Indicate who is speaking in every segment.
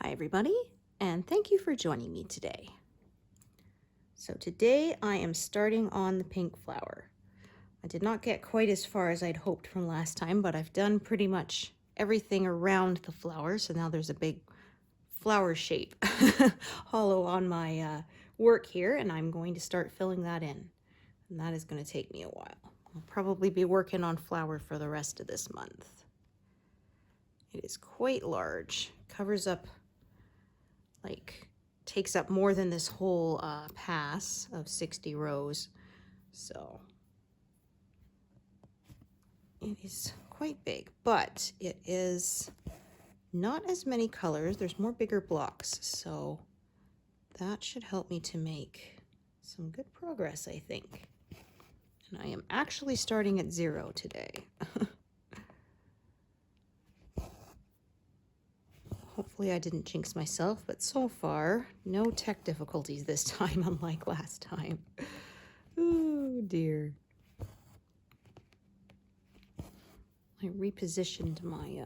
Speaker 1: Hi everybody, and thank you for joining me today. So today I am starting on the pink flower. I did not get quite as far as I'd hoped from last time, but I've done pretty much everything around the flower, so now there's a big flower shape hollow on my work here, and I'm going to start filling that in. And that is going to take me a while. I'll probably be working on flower for the rest of this month. It is quite large, covers up, like, takes up more than this whole pass of 60 rows, so it is quite big, but it is not as many colors. There's more bigger blocks, so that should help me to make some good progress, I think. And I am actually starting at 0 today. Hopefully I didn't jinx myself, but so far, no tech difficulties this time, unlike last time. Oh dear. I repositioned my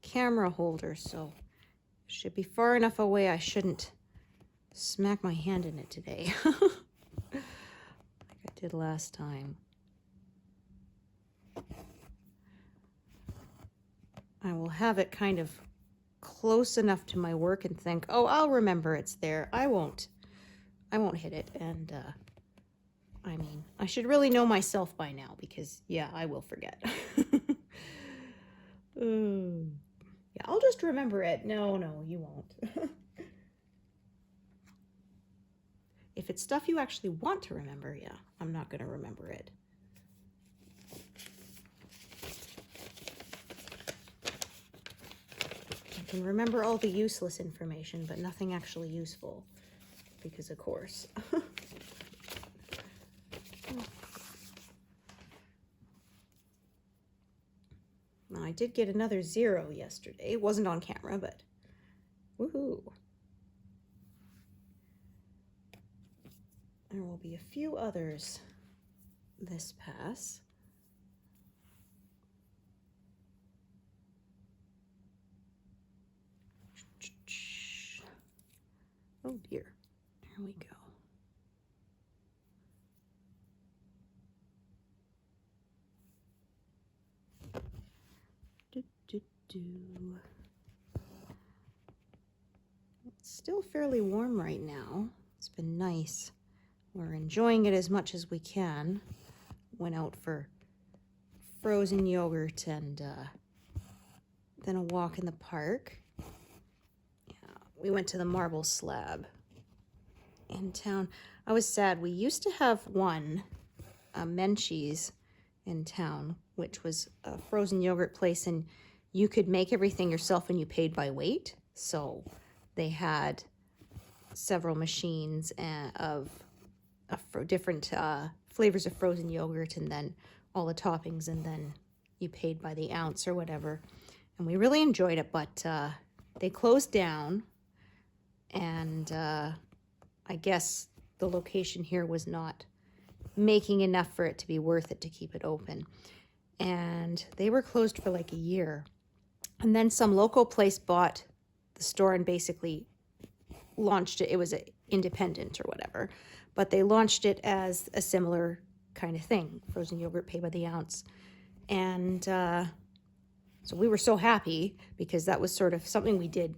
Speaker 1: camera holder, so it should be far enough away I shouldn't smack my hand in it today, like I did last time. I will have it kind of close enough to my work and think, oh, I'll remember it's there. I won't hit it. And I mean, I should really know myself by now, because yeah, I will forget. Yeah, I'll just remember it. No, you won't. If it's stuff you actually want to remember, yeah, I'm not going to remember it. I can remember all the useless information, but nothing actually useful, because of course. Now, I did get another 0 yesterday. It wasn't on camera, but woohoo. There will be a few others this pass. Oh dear, there we go. It's still fairly warm right now. It's been nice. We're enjoying it as much as we can. Went out for frozen yogurt and then a walk in the park. Yeah, we went to the marble slab in town. I was sad. We used to have one, Menchie's, in town, which was a frozen yogurt place, and you could make everything yourself and you paid by weight. So they had several machines of different flavors of frozen yogurt, and then all the toppings, and then you paid by the ounce or whatever. And we really enjoyed it, but they closed down, and I guess the location here was not making enough for it to be worth it to keep it open. And they were closed for like a year. And then some local place bought the store and basically launched it. It was independent or whatever, but they launched it as a similar kind of thing, frozen yogurt, pay by the ounce. And so we were so happy, because that was sort of something we did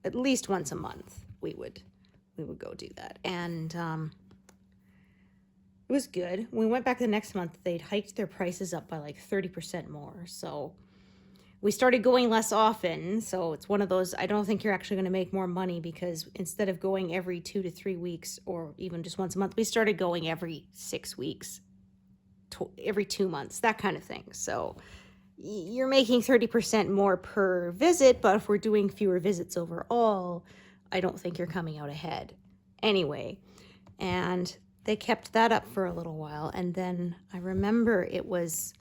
Speaker 1: at least once a month. We would go do that. And it was good. When we went back the next month, they'd hiked their prices up by like 30% more. So we started going less often. So it's one of those, I don't think you're actually going to make more money, because instead of going every 2 to 3 weeks or even just once a month, we started going every 6 weeks, every 2 months, that kind of thing. So you're making 30% more per visit, but if we're doing fewer visits overall, I don't think you're coming out ahead. Anyway, and they kept that up for a little while, and then I remember it was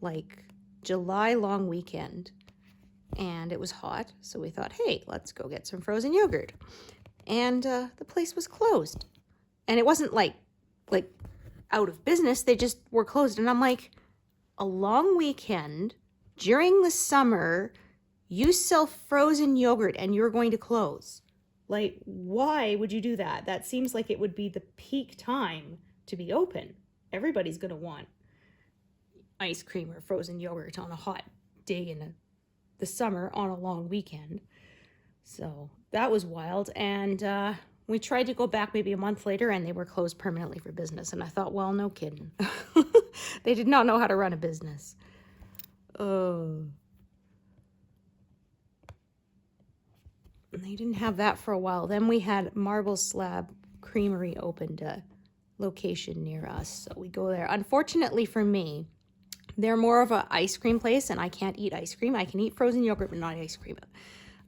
Speaker 1: like July long weekend, and it was hot, so we thought, hey, let's go get some frozen yogurt. And the place was closed, and it wasn't like out of business, they just were closed. And I'm like, a long weekend during the summer, You sell frozen yogurt and you're going to close. Like, why would you do that? That seems like it would be the peak time to be open. Everybody's going to want ice cream or frozen yogurt on a hot day in the summer on a long weekend. So that was wild. And we tried to go back maybe a month later and they were closed permanently for business. And I thought, well, no kidding. They did not know how to run a business. And they didn't have that for a while. Then we had Marble Slab Creamery opened a location near us. So we go there. Unfortunately for me, they're more of an ice cream place and I can't eat ice cream. I can eat frozen yogurt, but not ice cream.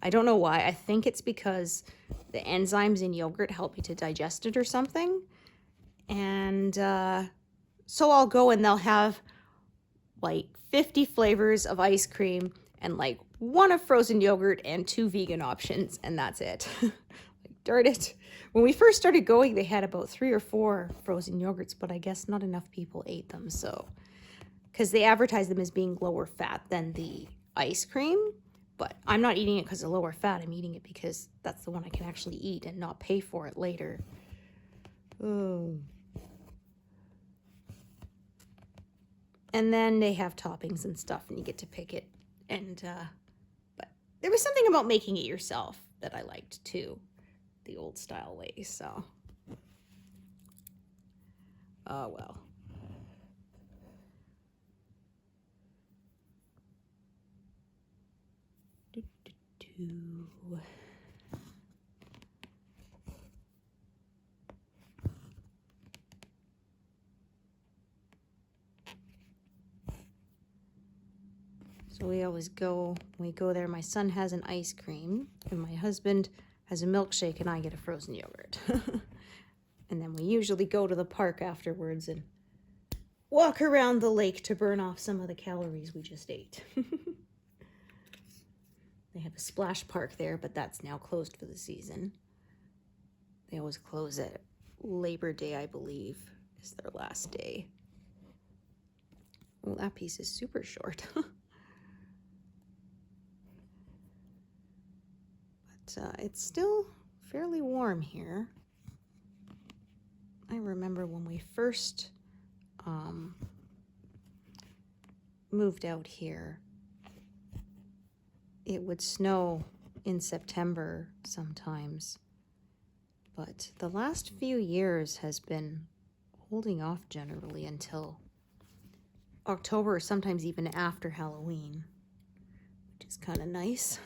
Speaker 1: I don't know why. I think it's because the enzymes in yogurt help you to digest it or something. And so I'll go and they'll have like 50 flavors of ice cream and like 1 of frozen yogurt and 2 vegan options, and that's it. Like, darn it. When we first started going, they had about 3 or 4 frozen yogurts, but I guess not enough people ate them. So, because they advertise them as being lower fat than the ice cream, but I'm not eating it because of lower fat. I'm eating it because that's the one I can actually eat and not pay for it later. Oh. And then they have toppings and stuff, and you get to pick it. And but there was something about making it yourself that I liked too, the old style way. So, oh well. So we always go, when we go there, my son has an ice cream and my husband has a milkshake and I get a frozen yogurt. And then we usually go to the park afterwards and walk around the lake to burn off some of the calories we just ate. They have a splash park there, but that's now closed for the season. They always close at Labor Day, I believe, is their last day. Well, that piece is super short. But it's still fairly warm here. I remember when we first moved out here, it would snow in September sometimes, but the last few years has been holding off generally until October, or sometimes even after Halloween, which is kind of nice.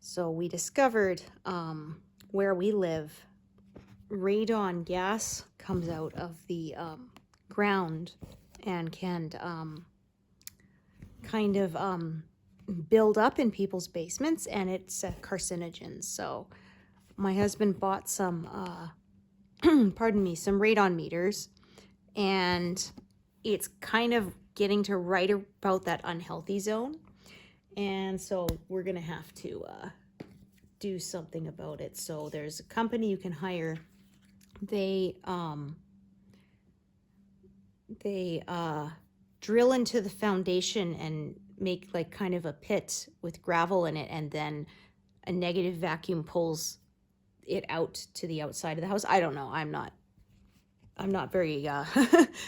Speaker 1: So we discovered where we live, radon gas comes out of the ground and can kind of build up in people's basements, and it's a carcinogen. So my husband bought some, pardon me, some radon meters, and it's kind of getting to right about that unhealthy zone. And so we're going to have to do something about it. So there's a company you can hire. They drill into the foundation and make like kind of a pit with gravel in it, and then a negative vacuum pulls it out to the outside of the house. I don't know. I'm not very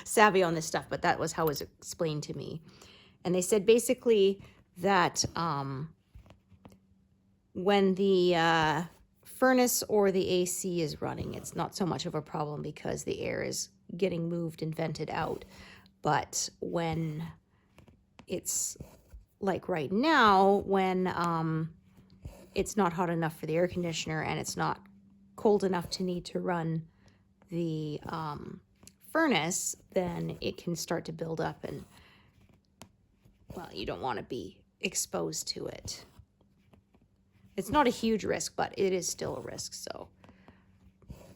Speaker 1: savvy on this stuff, but that was how it was explained to me. And they said basically that when the furnace or the AC is running, it's not so much of a problem because the air is getting moved and vented out. But when it's like right now, when it's not hot enough for the air conditioner and it's not cold enough to need to run the furnace, then it can start to build up, and well, you don't want to be exposed to it. It's not a huge risk, but it is still a risk. So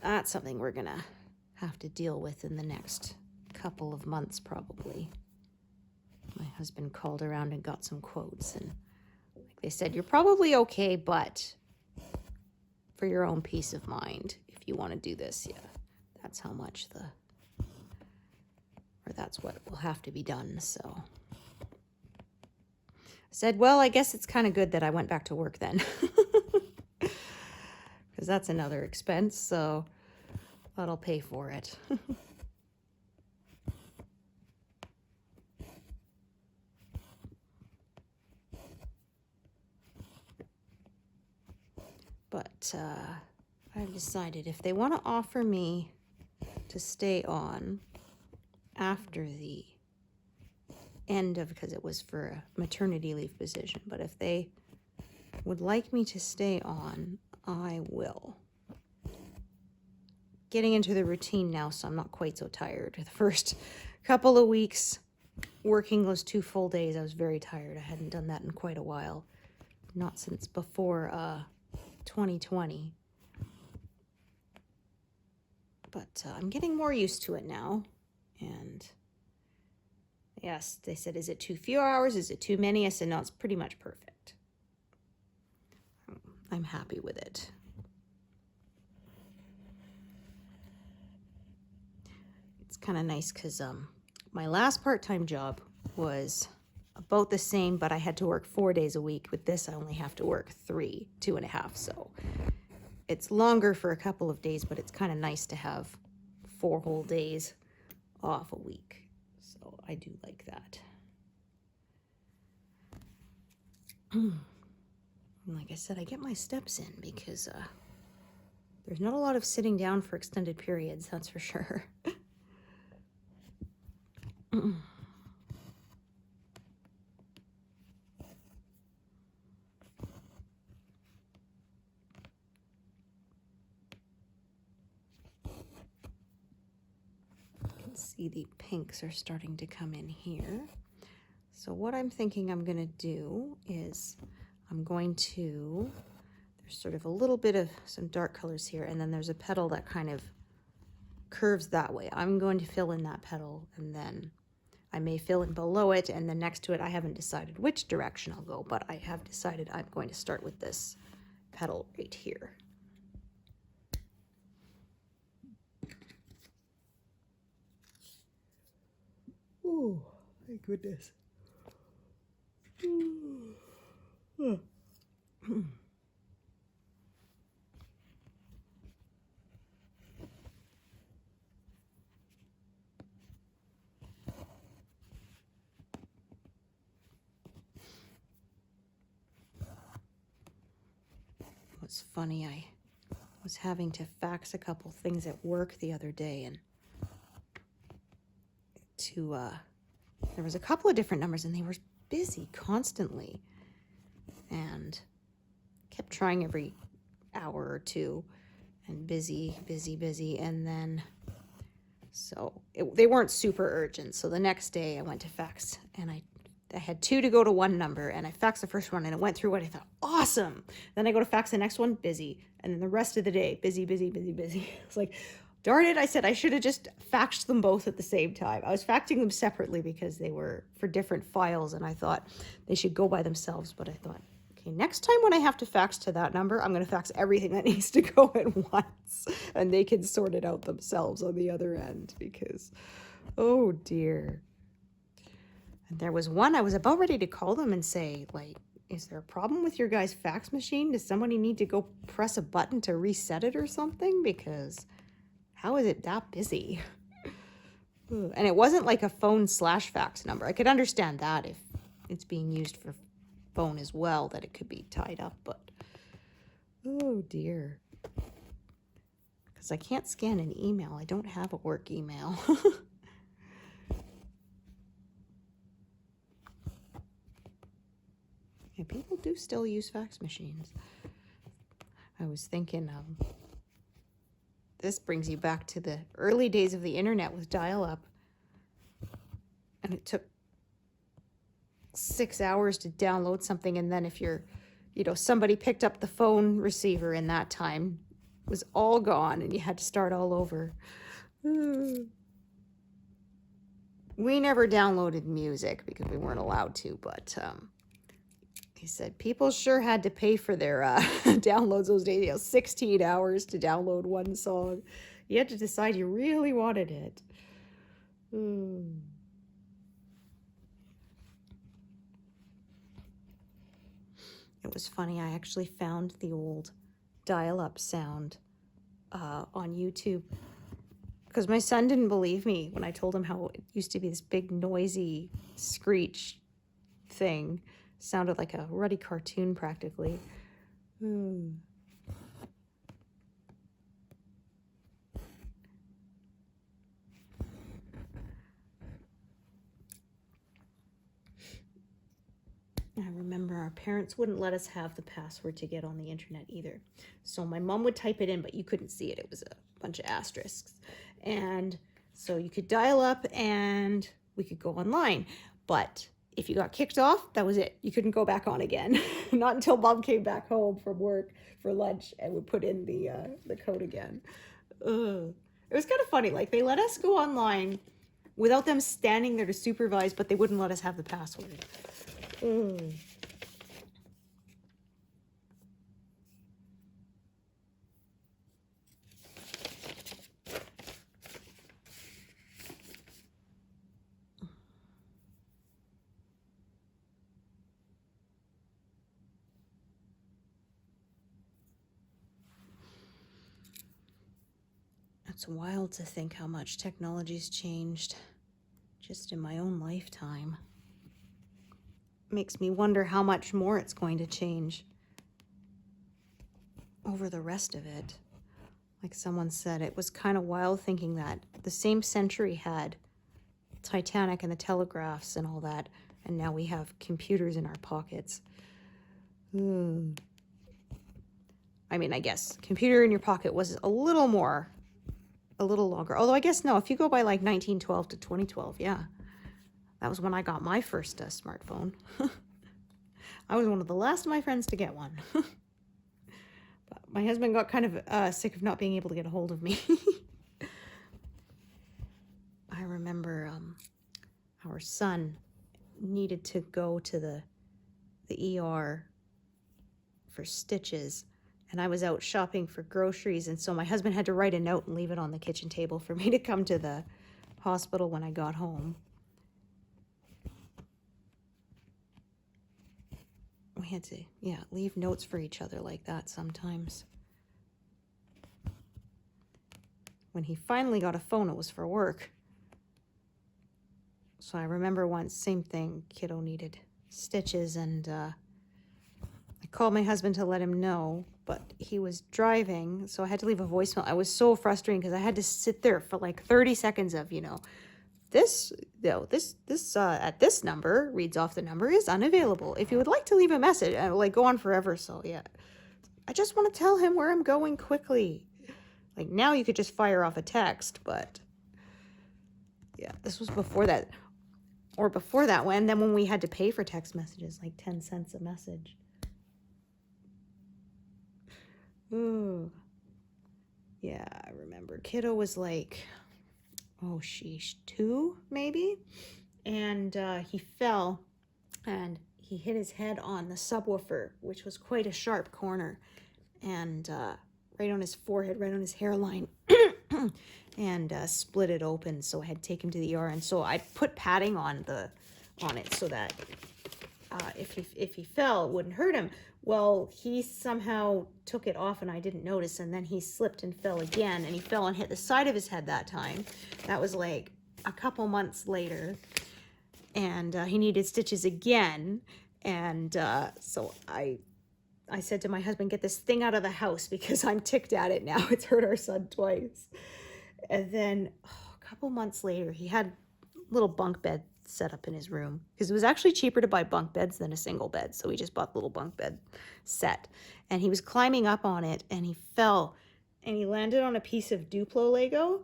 Speaker 1: that's something we're gonna have to deal with in the next couple of months probably. My husband called around and got some quotes, and like they said, you're probably okay, but for your own peace of mind, if you want to do this, yeah, that's how much or that's what will have to be done. So I said, well, I guess it's kind of good that I went back to work then, because that's another expense, so that'll pay for it. But I've decided if they want to offer me to stay on after the end of, because it was for a maternity leave position, but if they would like me to stay on, I will. Getting into the routine now, so I'm not quite so tired. The first couple of weeks working those 2 full days, I was very tired. I hadn't done that in quite a while. Not since before 2020. But I'm getting more used to it now. And yes, they said, is it too few hours? Is it too many? I said, no, it's pretty much perfect. I'm happy with it. It's kind of nice because my last part-time job was about the same, but I had to work 4 days a week. With this, I only have to work 2.5. So it's longer for a couple of days, but it's kind of nice to have 4 whole days off a week. So I do like that. And like I said, I get my steps in because there's not a lot of sitting down for extended periods, that's for sure. See, the pinks are starting to come in here. So what I'm thinking I'm going to do is there's sort of a little bit of some dark colors here, and then there's a petal that kind of curves that way. I'm going to fill in that petal, and then I may fill in below it, and then next to it I haven't decided which direction I'll go, but I have decided I'm going to start with this petal right here. Oh, my goodness. It's funny, I was having to fax a couple things at work the other day, and there was a couple of different numbers, and they were busy constantly, and kept trying every hour or two, and busy, and then they weren't super urgent. So the next day I went to fax, and I had 2 to go to 1 number, and I faxed the first one, and it went through what I thought, awesome. Then I go to fax the next one, busy, and then the rest of the day, busy. It's like, darn it, I said I should have just faxed them both at the same time. I was faxing them separately because they were for different files, and I thought they should go by themselves, but I thought, okay, next time when I have to fax to that number, I'm going to fax everything that needs to go at once, and they can sort it out themselves on the other end, because, oh dear. And there was one, I was about ready to call them and say, like, is there a problem with your guys' fax machine? Does somebody need to go press a button to reset it or something? Because how is it that busy? And it wasn't like a phone/fax number. I could understand that if it's being used for phone as well, that it could be tied up, but oh dear. Because I can't scan an email. I don't have a work email. Yeah, people do still use fax machines. I was thinking, this brings you back to the early days of the internet with dial-up. And it took 6 hours to download something, and then if somebody picked up the phone receiver in that time, it was all gone, and you had to start all over. We never downloaded music because we weren't allowed to, but He said people sure had to pay for their downloads those days. 16 hours to download one song. You had to decide you really wanted it. It was funny. I actually found the old dial-up sound on YouTube because my son didn't believe me when I told him how it used to be this big noisy screech thing. Sounded like a ruddy cartoon practically. I remember our parents wouldn't let us have the password to get on the internet either. So my mom would type it in, but you couldn't see it. It was a bunch of asterisks. And so you could dial up and we could go online. But if you got kicked off, that was it. You couldn't go back on again. Not until Mom came back home from work for lunch and would put in the code again. It was kind of funny. Like, they let us go online without them standing there to supervise, but they wouldn't let us have the password. It's wild to think how much technology's changed just in my own lifetime. Makes me wonder how much more it's going to change over the rest of it. Like someone said, it was kind of wild thinking that the same century had Titanic and the telegraphs and all that, and now we have computers in our pockets. I mean, I guess computer in your pocket was a little longer. Although I guess no, if you go by like 1912 to 2012, yeah. That was when I got my first smartphone. I was one of the last of my friends to get one. But my husband got kind of sick of not being able to get a hold of me. I remember our son needed to go to the ER for stitches. And I was out shopping for groceries. And so my husband had to write a note and leave it on the kitchen table for me to come to the hospital when I got home. We had to, leave notes for each other like that sometimes. When he finally got a phone, it was for work. So I remember once, same thing, kiddo needed stitches, and I called my husband to let him know, but he was driving, so I had to leave a voicemail. I was so frustrated because I had to sit there for like 30 seconds of, this at this number, reads off the number, is unavailable. If you would like to leave a message, and like go on forever. So yeah, I just want to tell him where I'm going quickly. Like now you could just fire off a text, but yeah, this was before that. Or before that, when we had to pay for text messages, like 10 cents a message. Ooh. Yeah, I remember. Kiddo was like, 2 maybe, and he fell and he hit his head on the subwoofer, which was quite a sharp corner, and right on his forehead, right on his hairline, and split it open. So I had to take him to the ER, and so I put padding on it so that if he fell, it wouldn't hurt him. Well, he somehow took it off and I didn't notice, and then he slipped and fell again, and he fell and hit the side of his head that time. That was like a couple months later, and he needed stitches again, and so I said to my husband, get this thing out of the house because I'm ticked at it now. It's hurt our son twice. And then a couple months later, he had a little bunk bed set up in his room because it was actually cheaper to buy bunk beds than a single bed, so we just bought the little bunk bed set, and he was climbing up on it and he fell and he landed on a piece of Duplo Lego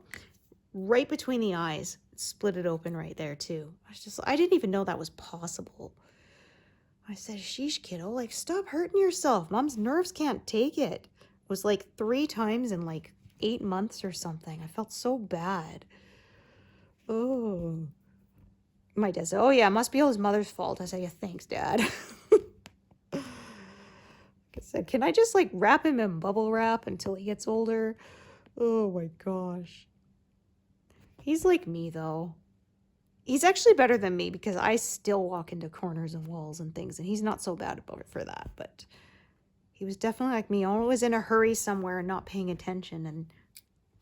Speaker 1: right between the eyes, split it open right there too. I didn't even know that was possible. I said, sheesh, kiddo, like stop hurting yourself, mom's nerves can't take it. It was like 3 times in like 8 months or something. I felt so bad. My dad said, oh yeah, it must be all his mother's fault. I said, yeah, thanks, Dad. said, can I just like wrap him in bubble wrap until he gets older? Oh my gosh. He's like me though. He's actually better than me because I still walk into corners and walls and things, and he's not so bad about it for that. But he was definitely like me, always in a hurry somewhere and not paying attention, and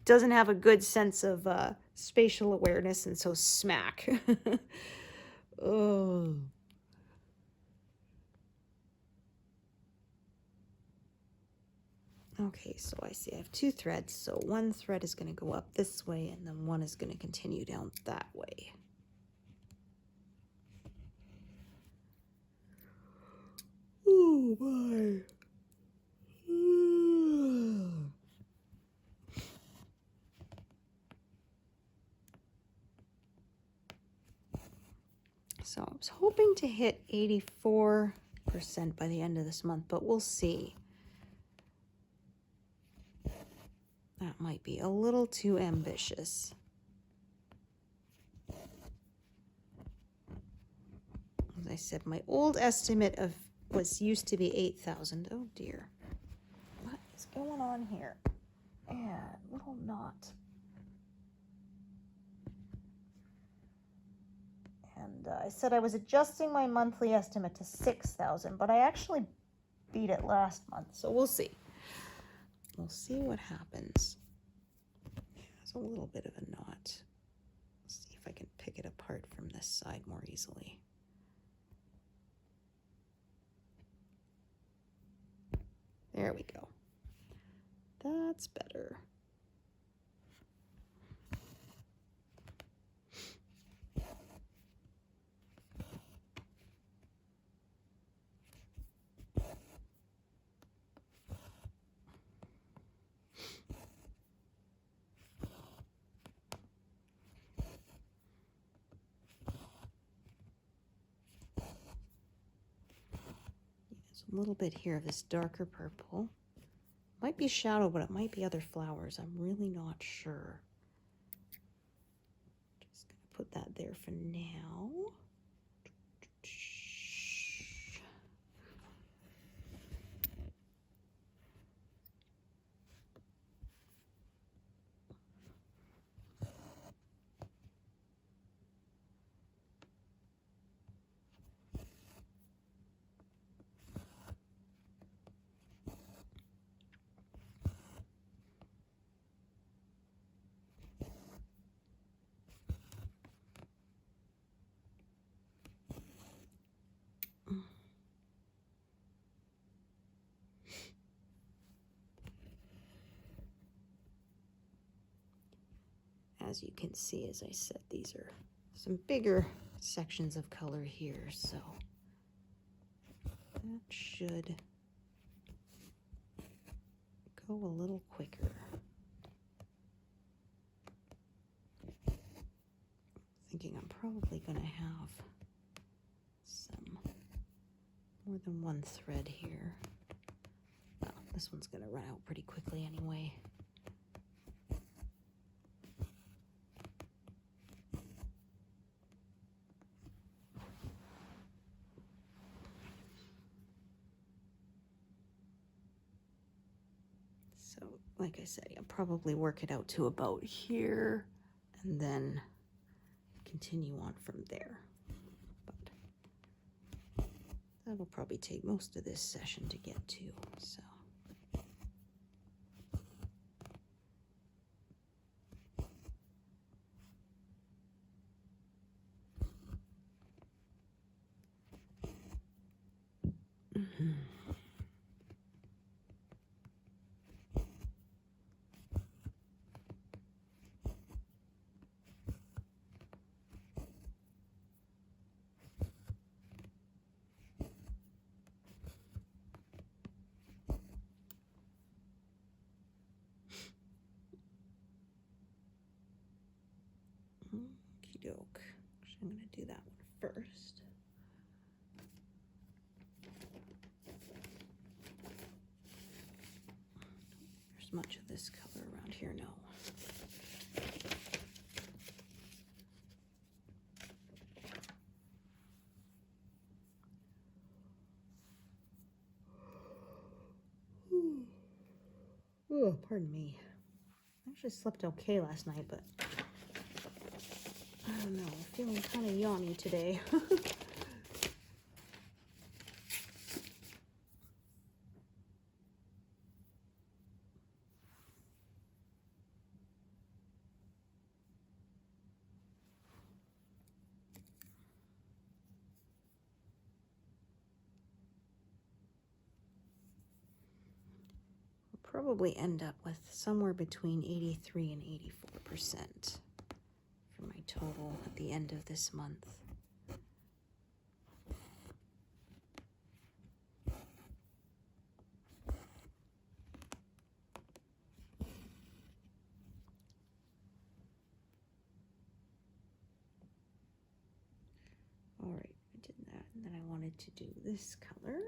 Speaker 1: doesn't have a good sense of spatial awareness, and so smack. Oh. Okay, so I see I have 2 threads, so one thread is going to go up this way, and then one is going to continue down that way. Oh my. So I was hoping to hit 84% by the end of this month, but we'll see. That might be a little too ambitious. As I said, my old estimate used to be 8,000. Oh dear. What is going on here? Yeah, little knot. And I said I was adjusting my monthly estimate to 6,000, but I actually beat it last month, so we'll see. We'll see what happens. There's a little bit of a knot. Let's see if I can pick it apart from this side more easily. There we go. That's better. A little bit here of this darker purple. Might be shadow, but it might be other flowers. I'm really not sure. Just gonna put that there for now. As you can see, as I said, these are some bigger sections of color here, so that should go a little quicker. Thinking I'm probably going to have some more than one thread here. Well, this one's going to run out pretty quickly anyway. So, like I said, I'll probably work it out to about here and then continue on from there. But that'll probably take most of this session to get to, so. Okie doke. Actually, I'm going to do that one first. There's much of this color around here now. Oh, pardon me. I actually slept okay last night, but I don't know, I'm feeling kind of yawny today. Probably end up with somewhere between 83 and 84% for my total at the end of this month. All right, I did that, and then I wanted to do this color.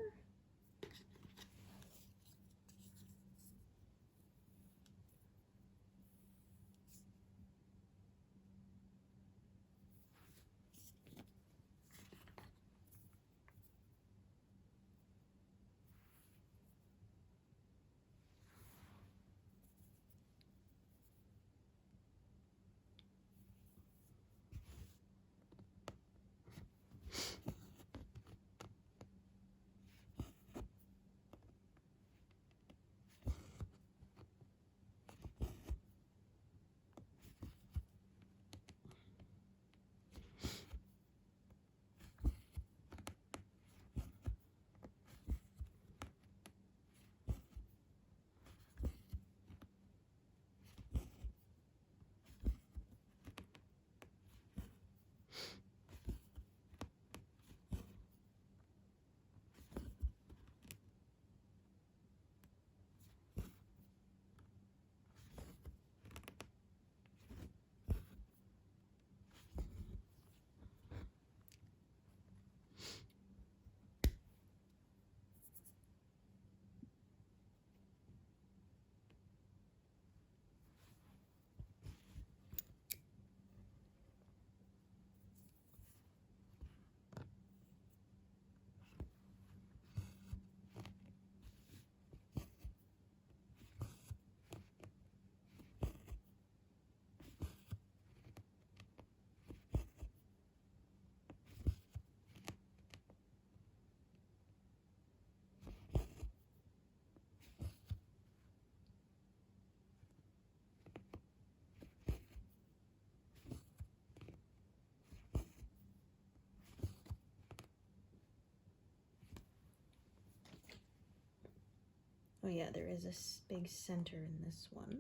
Speaker 1: Oh yeah, there is a big center in this one.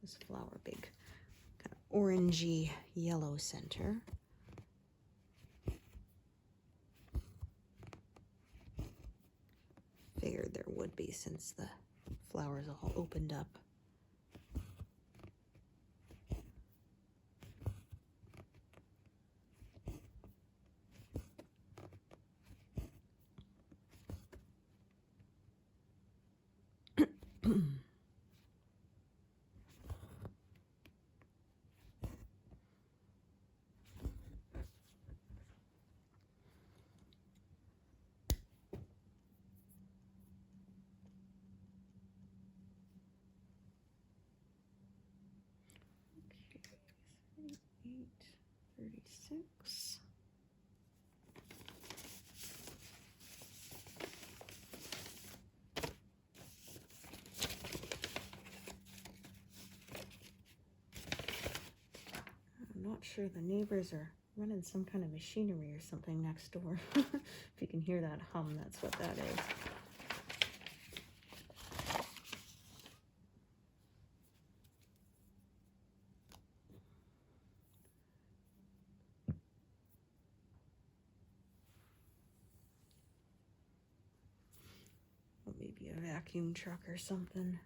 Speaker 1: This flower, big kind of orangey yellow center. Figured there would be since the flowers all opened up. Okay, 38, 36. I'm not sure, the neighbors are running some kind of machinery or something next door. If you can hear that hum, that's what that is. Or maybe a vacuum truck or something.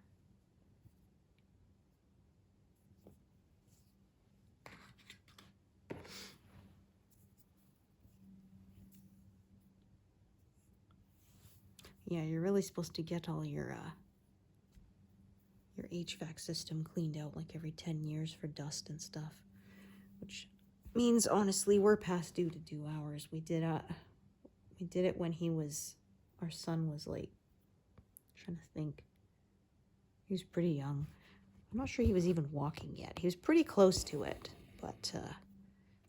Speaker 1: Yeah, you're really supposed to get all your HVAC system cleaned out like every 10 years for dust and stuff, which means honestly we're past due to do ours. We did it when our son was like, trying to think, He was pretty young. I'm not sure he was even walking yet. He was pretty close to it, but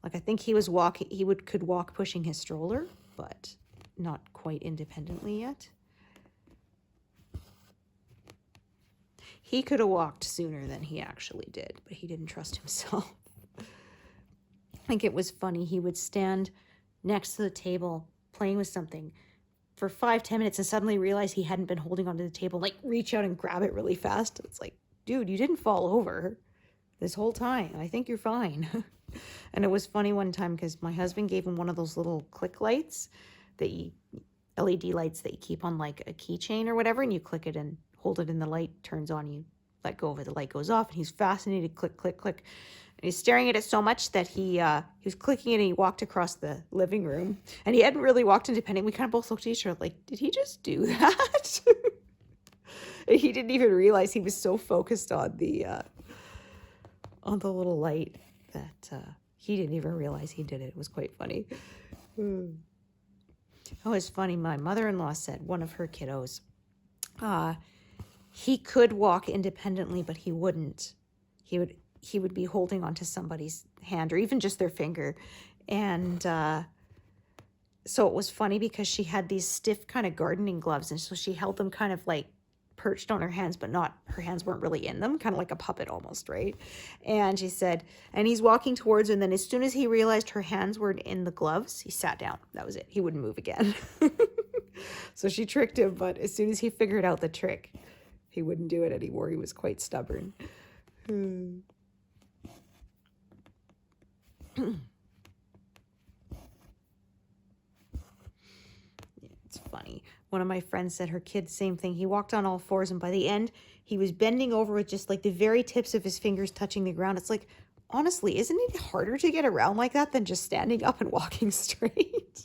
Speaker 1: like I think he was walking. He could walk pushing his stroller, but not quite independently yet. He could have walked sooner than he actually did, but he didn't trust himself. I think it was funny. He would stand next to the table playing with something for 5-10 minutes and suddenly realize he hadn't been holding onto the table, like reach out and grab it really fast. It's like, dude, you didn't fall over this whole time. I think you're fine. And it was funny one time because my husband gave him one of those little click lights, LED lights that you keep on like a keychain or whatever, and you click it and hold it and the light turns on, you let go of it, the light goes off, and he's fascinated, click, click, click. And he's staring at it so much that he was clicking it and he walked across the living room. And he hadn't really walked independent. We kind of both looked at each other like, did he just do that? He didn't even realize he was so focused on the little light that he didn't even realize he did it. It was quite funny. Oh, it's funny. My mother-in-law said one of her kiddos, he could walk independently, but he wouldn't. He would be holding onto somebody's hand or even just their finger. And so it was funny because she had these stiff kind of gardening gloves. And so she held them kind of like perched on her hands, but her hands weren't really in them, kind of like a puppet almost, right? And she said, and he's walking towards her. And then as soon as he realized her hands were in the gloves, he sat down. That was it. He wouldn't move again. So she tricked him. But as soon as he figured out the trick, he wouldn't do it anymore. He was quite stubborn. It's funny. One of my friends said her kid, same thing. He walked on all fours, and by the end, he was bending over with just like the very tips of his fingers touching the ground. It's like, honestly, isn't it harder to get around like that than just standing up and walking straight?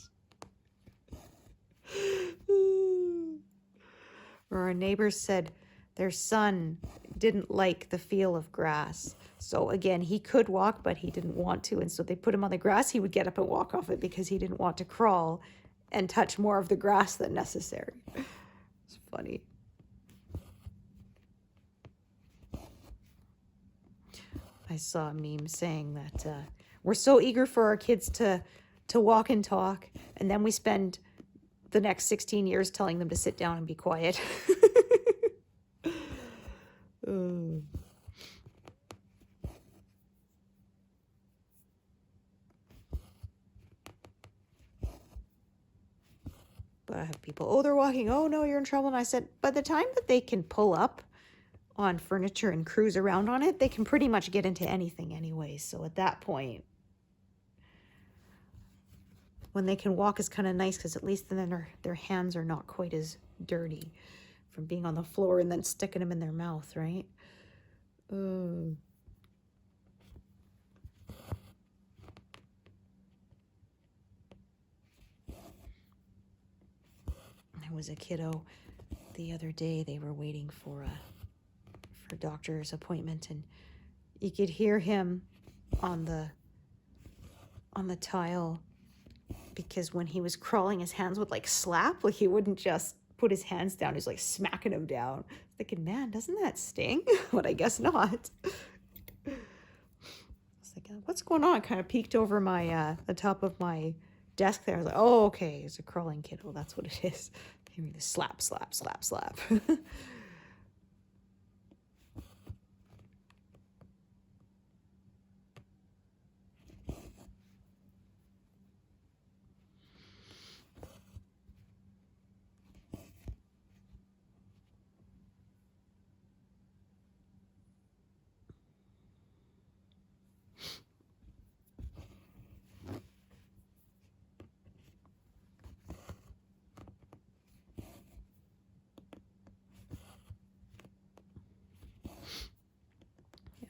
Speaker 1: Or our neighbors said their son didn't like the feel of grass. So again, he could walk, but he didn't want to. And so they put him on the grass. He would get up and walk off it because he didn't want to crawl and touch more of the grass than necessary. It's funny. I saw a meme saying that we're so eager for our kids to walk and talk, and then we spend the next 16 years telling them to sit down and be quiet. But I have people, oh, they're walking. Oh, no, you're in trouble. And I said, by the time that they can pull up on furniture and cruise around on it, they can pretty much get into anything anyway. So at that point, when they can walk is kind of nice because at least then their hands are not quite as dirty from being on the floor and then sticking them in their mouth, right? There was a kiddo the other day. They were waiting for a doctor's appointment, and you could hear him on the tile because when he was crawling, his hands would like slap. Like he wouldn't just put his hands down. He's like smacking them down. Thinking, man, doesn't that sting? But I guess not. I was like, what's going on? Kind of peeked over my the top of my desk there. I was like, oh, okay, it's a crawling kiddo. That's what it is. Hear me the slap, slap, slap, slap.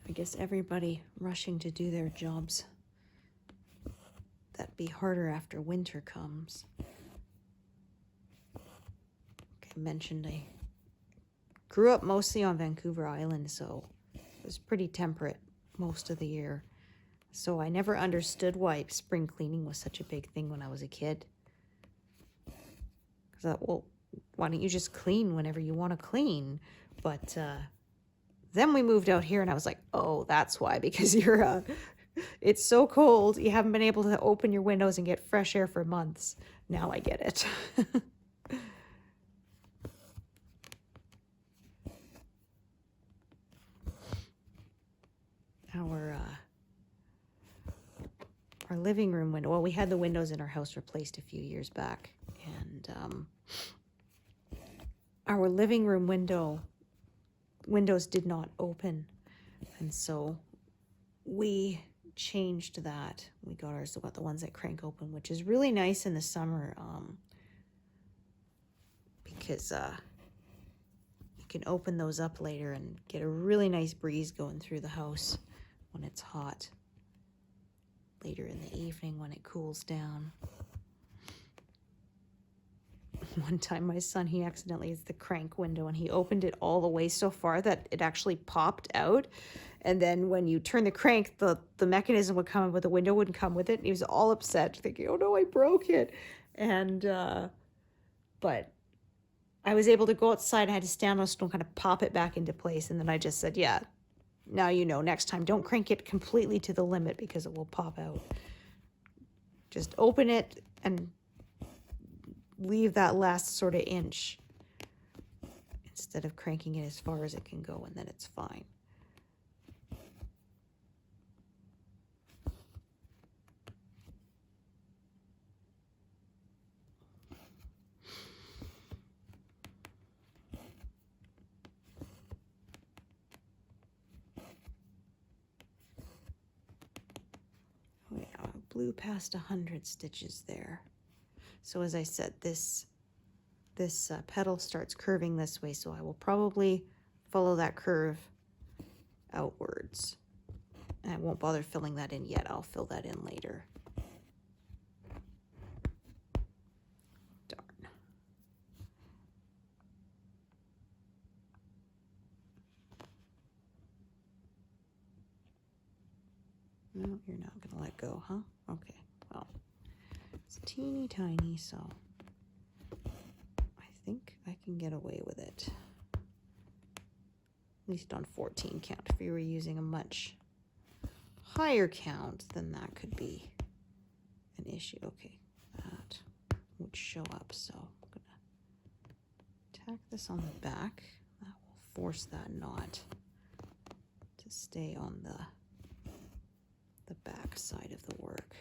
Speaker 1: I guess everybody rushing to do their jobs. That'd be harder after winter comes. Like I mentioned, I grew up mostly on Vancouver Island, so it was pretty temperate most of the year. So I never understood why spring cleaning was such a big thing when I was a kid. Because I thought, well, why don't you just clean whenever you want to clean? But Then we moved out here and I was like, oh, that's why, because you're, it's so cold. You haven't been able to open your windows and get fresh air for months. Now I get it. Our living room window, well, we had the windows in our house replaced a few years back, and our living room windows did not open, and so we changed that. We got ours, about the ones that crank open, which is really nice in the summer, because you can open those up later and get a really nice breeze going through the house when it's hot. Later in the evening when it cools down. One time my son, he accidentally used the crank window and he opened it all the way so far that it actually popped out. And then when you turn the crank, the mechanism would come, but the window wouldn't come with it. And he was all upset, thinking, oh no, I broke it. And, but I was able to go outside. I had to stand on a stone, kind of pop it back into place. And then I just said, yeah, now you know, next time don't crank it completely to the limit because it will pop out. Just open it and leave that last sort of inch instead of cranking it as far as it can go, and then it's fine. Blew past 100 stitches there. So as I said, this petal starts curving this way, so I will probably follow that curve outwards. And I won't bother filling that in yet. I'll fill that in later. Darn. No, you're not going to let go, huh? Okay, well, it's teeny tiny, so I think I can get away with it. At least on 14 count. If you were using a much higher count, then that could be an issue. Okay, that would show up, so I'm going to tack this on the back. That will force that knot to stay on the back side of the work.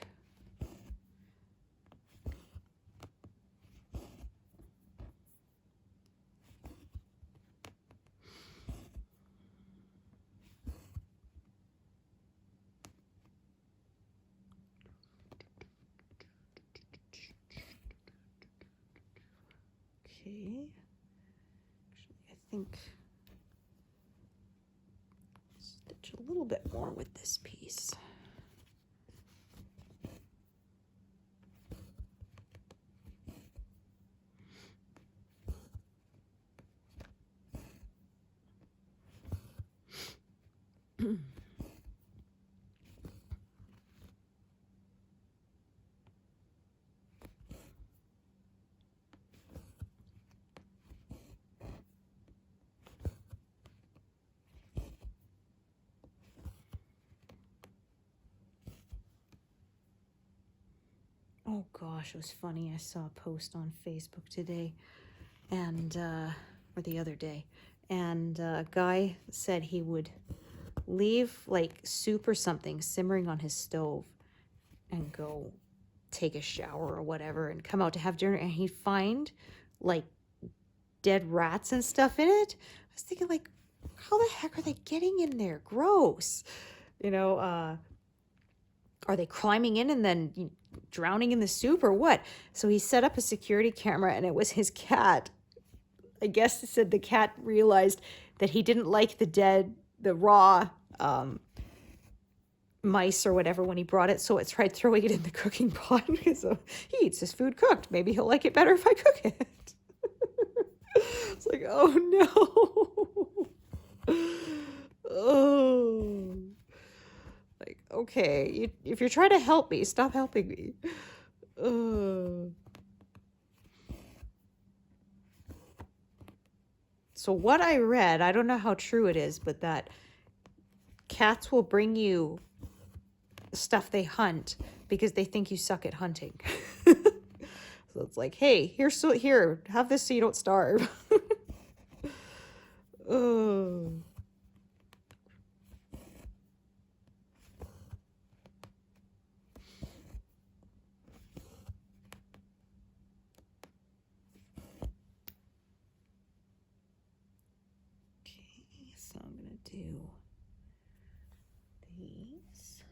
Speaker 1: Okay. Actually, I think stitch a little bit more with this piece. Oh gosh, it was funny. I saw a post on Facebook today, and or the other day, and a guy said he would leave like soup or something simmering on his stove and go take a shower or whatever and come out to have dinner, and he'd find like dead rats and stuff in it. I was thinking, like, how the heck are they getting in there? Gross. You know, are they climbing in and then drowning in the soup or what? So he set up a security camera, and it was his cat. I guess it said the cat realized that he didn't like the raw mice or whatever when he brought it, so it tried throwing it in the cooking pot. So he eats his food cooked. Maybe he'll like it better if I cook it. It's like, oh no. Oh. Like, okay, if you're trying to help me, stop helping me. So what I read, I don't know how true it is, but that cats will bring you stuff they hunt because they think you suck at hunting. So it's like, hey, here, have this so you don't starve. Oh. Okay, so I'm gonna do these.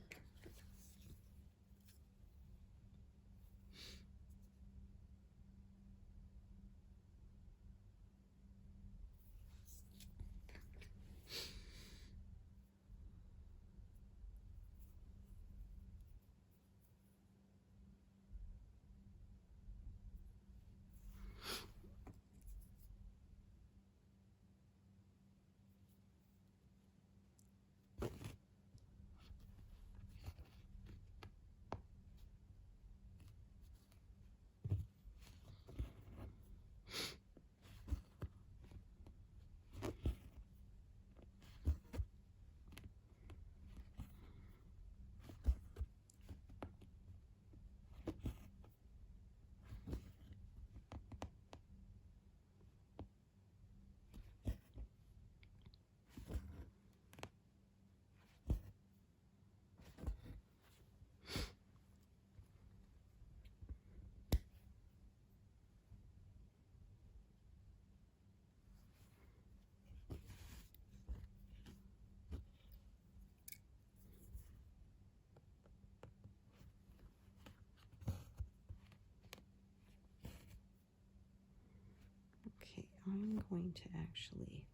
Speaker 1: Okay, I'm going to actually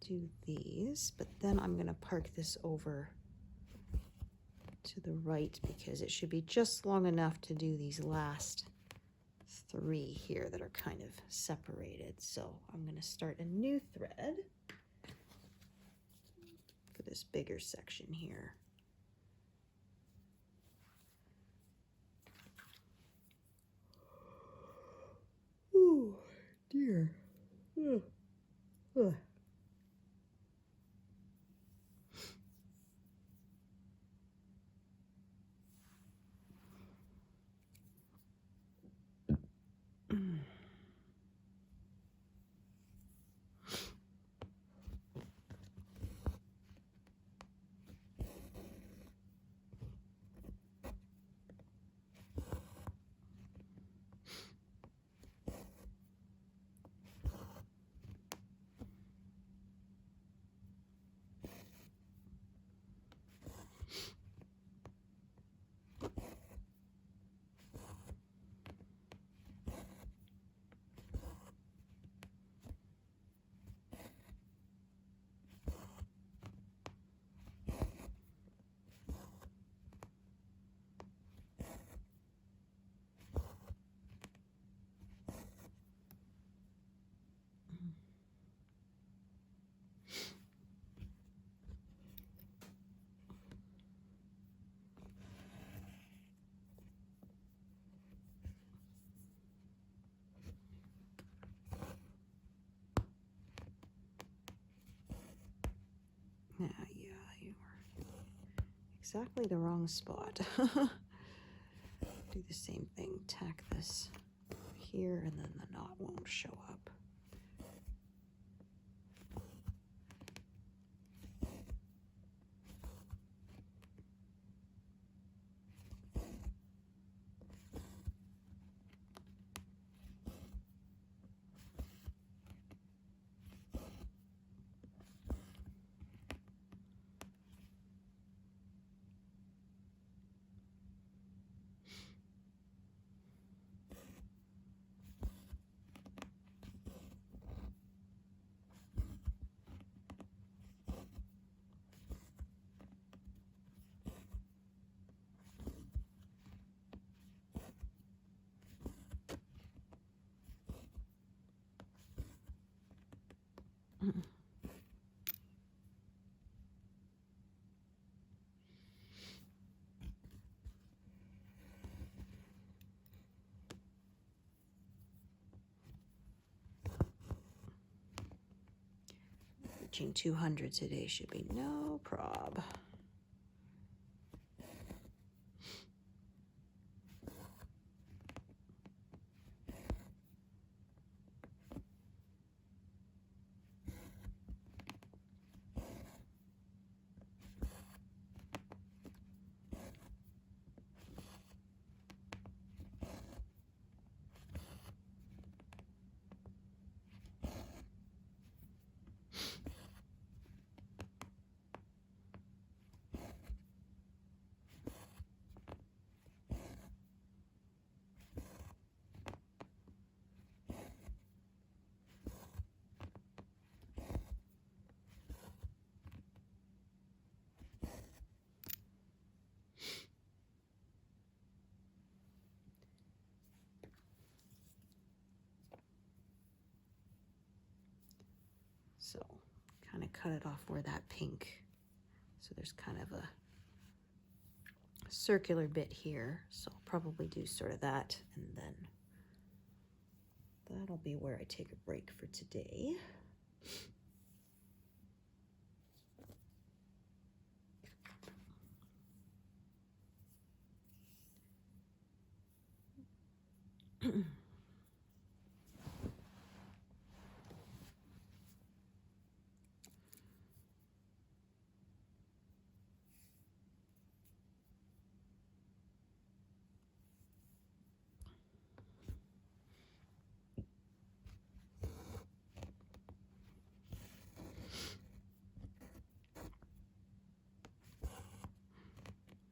Speaker 1: do these, but then I'm going to park this over to the right because it should be just long enough to do these last 3 here that are kind of separated. So I'm going to start a new thread for this bigger section here. Oh dear. Ugh. Ugh. Yeah, you are exactly the wrong spot. Do the same thing, tack this here, and then the knot won't show up. Reaching 200 today should be no prob. So kind of cut it off where that pink, so there's kind of a circular bit here. So I'll probably do sort of that, and then that'll be where I take a break for today.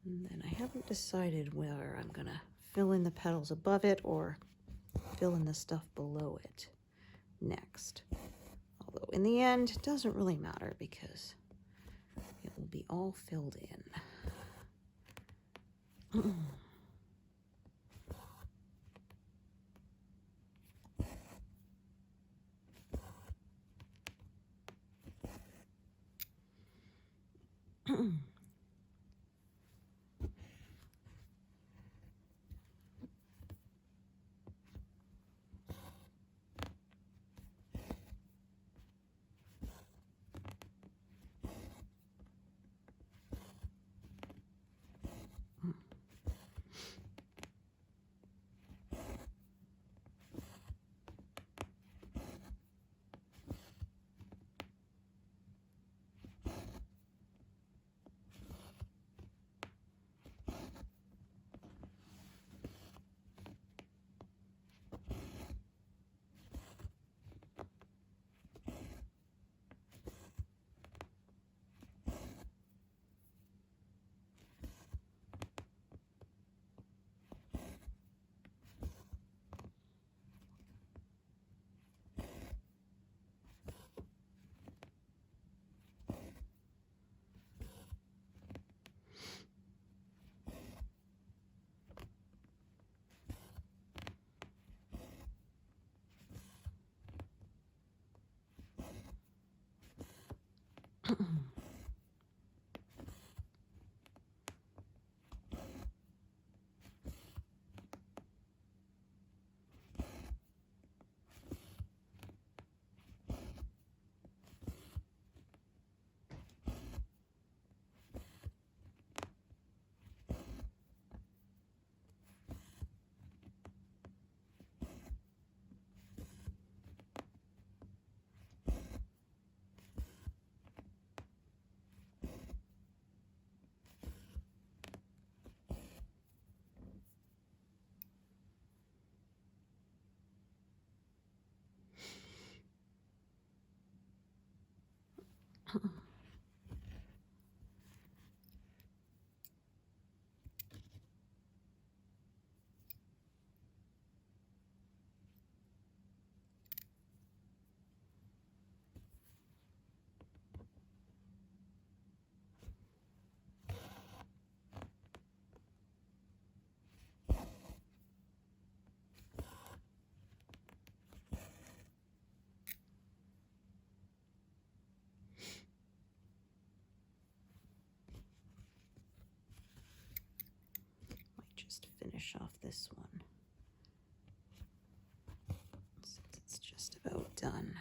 Speaker 1: And then I haven't decided whether I'm gonna fill in the petals above it or fill in the stuff below it next. Although in the end, it doesn't really matter because it will be all filled in. Just finish off this one since it's just about done.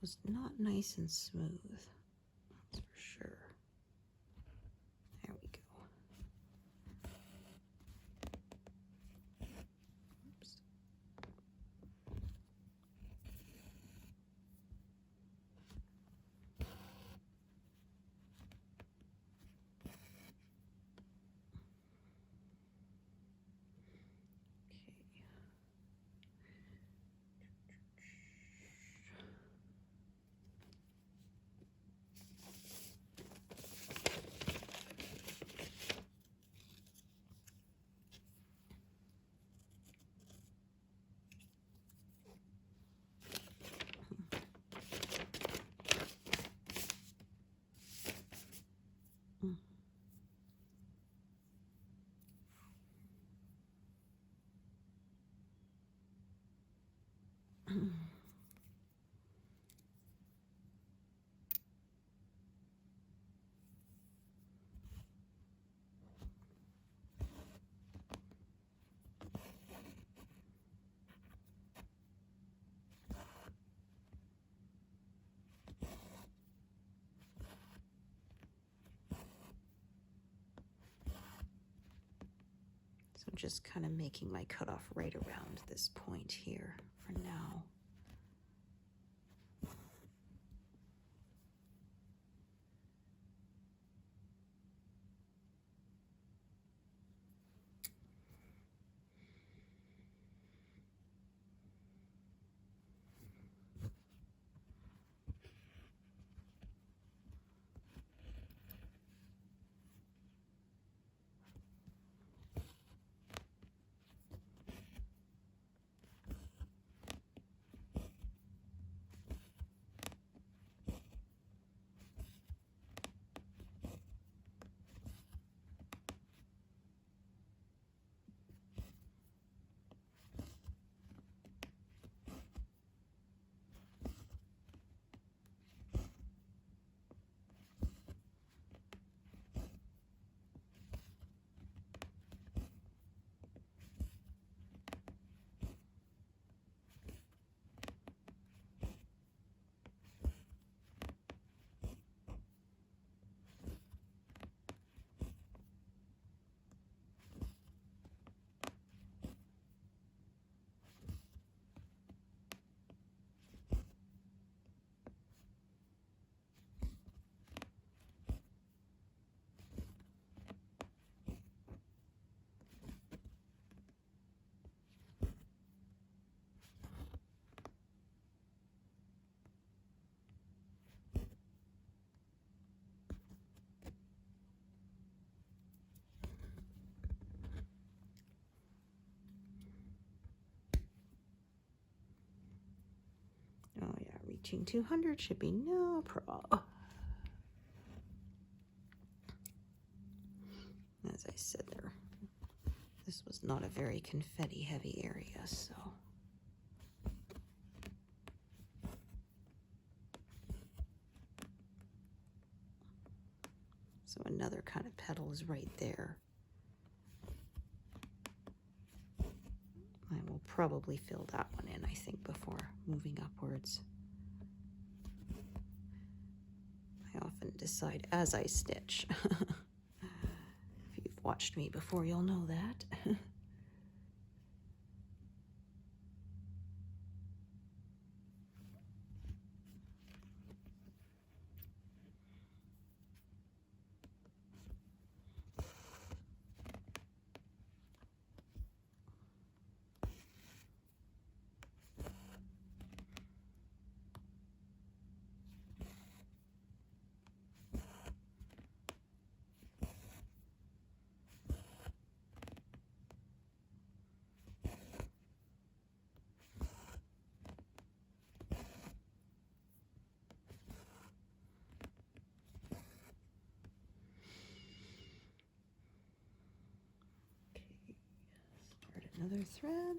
Speaker 1: was not nice and smooth, that's for sure. There we go. Oops. So I'm just kind of making my cutoff right around this point here for now. Oh yeah, reaching 200 should be no problem. As I said there, this was not a very confetti heavy area, so. So another kind of petal is right there. I will probably fill that one in, I think, before moving upwards. I often decide as I stitch. If you've watched me before, you'll know that. Another thread.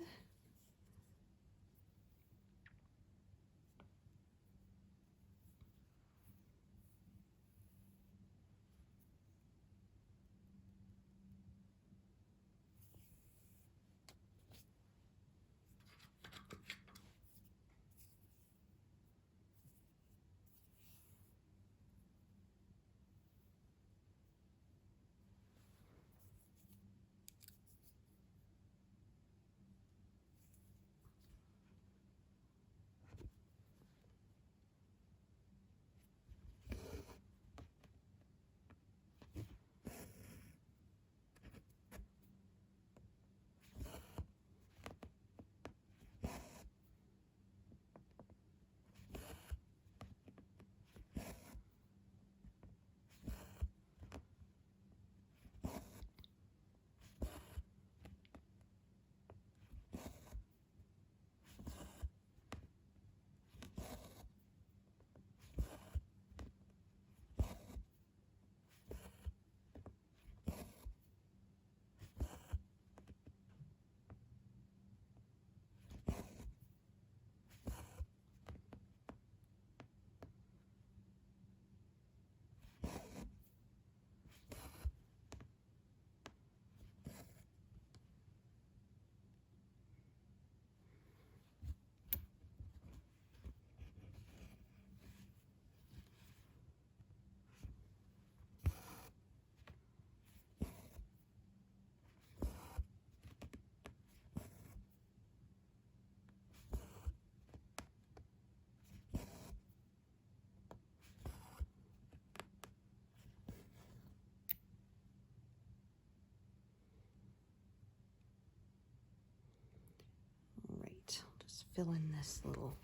Speaker 1: fill in this little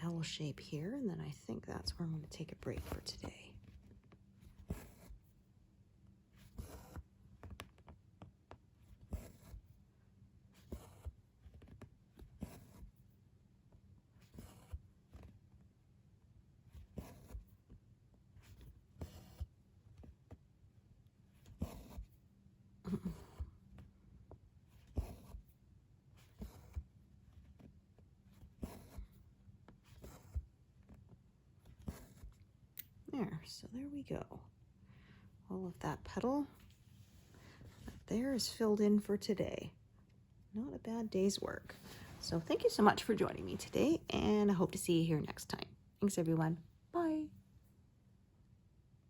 Speaker 1: L shape here, and then I think that's where I'm going to take a break for today. There, so there we go. All of that petal there is filled in for today. Not a bad day's work. So thank you so much for joining me today, and I hope to see you here next time. Thanks, everyone.